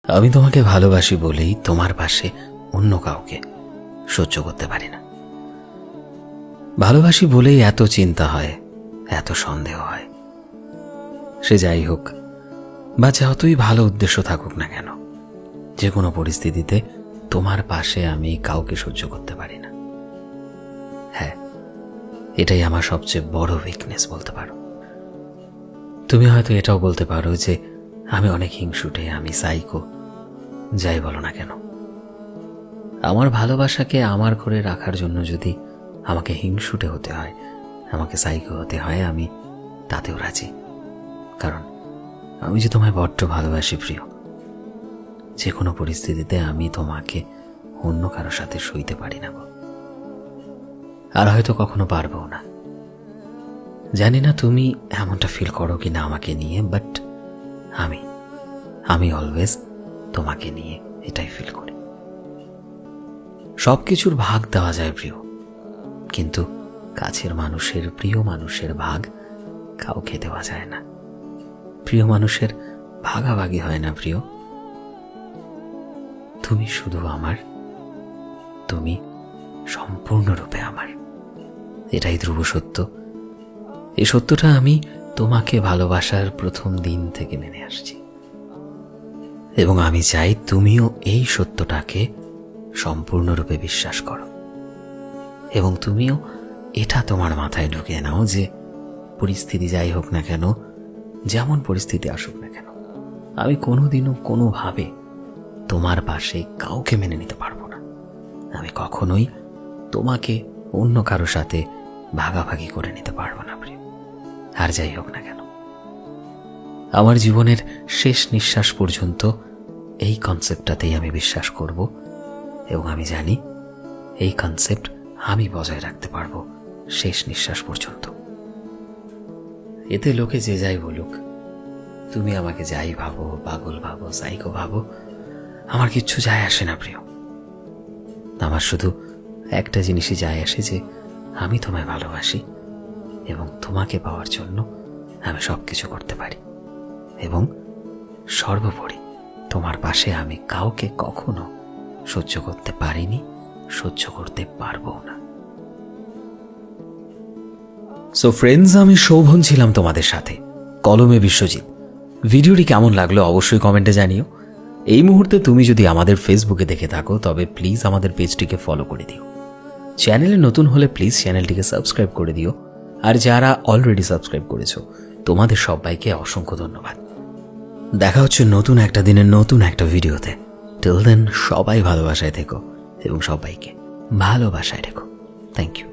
আমি তোমাকে ভালোবাসি বলেই তোমার পাশে অন্য কাউকে সহ্য করতে পারি না। ভালোবাসি বলেই এত চিন্তা হয়, এত সন্দেহ হয়। সে যাই হোক বা যতই ভালো উদ্দেশ্য থাকুক না কেন, যে কোনো পরিস্থিতিতে তোমার পাশে আমি কাউকে সহ্য করতে পারি না। হ্যাঁ, এটাই আমার সবচেয়ে বড় উইকনেস বলতে পারো। তুমি হয়তো এটাও বলতে পারো যে আমি অনেক হিংসুটে, আমি সাইকো, যাই বলো না কেন। আমার ভালোবাসাকে আমার করে রাখার জন্য যদি আমাকে হিংসুটে হতে হয়, আমাকে সাইকো হতে হয়, আমি তাতেও রাজি। কারণ আমি যে তোমায় বড্ড ভালোবাসি প্রিয়। যে কোনো পরিস্থিতিতে আমি তোমাকে অন্য কারো সাথে সইতে পারি না গো, আর হয়তো কখনো পারবো না। জানি না তুমি এমনটা ফিল করো কি না আমাকে নিয়ে, বাট আমি অলওয়েজ তোমাকে নিয়ে এটাই ফিল করি। সবকিছুর ভাগ দেওয়া যায় প্রিয়, কিন্তু কাছের মানুষের, প্রিয় মানুষের ভাগ কাউকে দেওয়া যায় না। প্রিয় মানুষের ভাগাভাগি হয় না প্রিয়। তুমি শুধু আমার, তুমি সম্পূর্ণরূপে আমার, এটাই ধ্রুব সত্য। এই সত্যটা আমি তোমাকে ভালোবাসার প্রথম দিন থেকে মেনে আসছি, এবং আমি চাই তুমিও এই সত্যটাকে সম্পূর্ণরূপে বিশ্বাস করো, এবং তুমিও এটা তোমার মাথায় ঢুকিয়ে নাও যে পরিস্থিতি যাই হোক না কেন, যেমন পরিস্থিতি আসুক না কেন, আমি কোনোদিনও কোনোভাবে তোমার পাশে কাউকে মেনে নিতে পারবো না। আমি কখনোই তোমাকে অন্য কারো সাথে ভাগাভাগি করে নিতে পারবো না প্রিয়। আর যাই হোক না কেন, আমার জীবনের শেষ নিঃশ্বাস পর্যন্ত এই কনসেপ্টটাতেই আমি বিশ্বাস করব, এবং আমি জানি এই কনসেপ্ট আমি বজায় রাখতে পারবো শেষ নিঃশ্বাস পর্যন্ত। এতে লোকে যে যাই বলুক, তুমি আমাকে যাই ভাবো, পাগল ভাবো, সাইকো ভাবো, আমার কিচ্ছু যায় আসে না প্রিয়। আমার শুধু একটা জিনিসই যায় আসে যে আমি তোমায় ভালোবাসি, এবং তোমাকে পাওয়ার জন্য আমি সবকিছু করতে পারি, এবং সর্বোপরি তোমার পাশে আমি কাউকে কখনো সহ্য করতে পারিনি, সহ্য করতে পারবো না। সো ফ্রেন্ডস, আমি শোভন ছিলাম তোমাদের সাথে, কলমে বিশ্বজিৎ। ভিডিওটি কেমন লাগলো অবশ্যই কমেন্টে জানিও। এই মুহূর্তে তুমি যদি আমাদের ফেসবুকে দেখে থাকো তবে প্লিজ আমাদের পেজটিকে ফলো করে দিও। চ্যানেলে নতুন হলে প্লিজ চ্যানেলটিকে সাবস্ক্রাইব করে দিও, আর যারা অলরেডি সাবস্ক্রাইব করেছো তোমাদের সবাইকে অসংখ্য ধন্যবাদ। দেখা হচ্ছে নতুন একটা দিনের নতুন একটা ভিডিওতে। টিল দেন সবাই ভালোবাসায় থেকো এবং সবাইকে ভালোবাসায় রেখো। Thank you.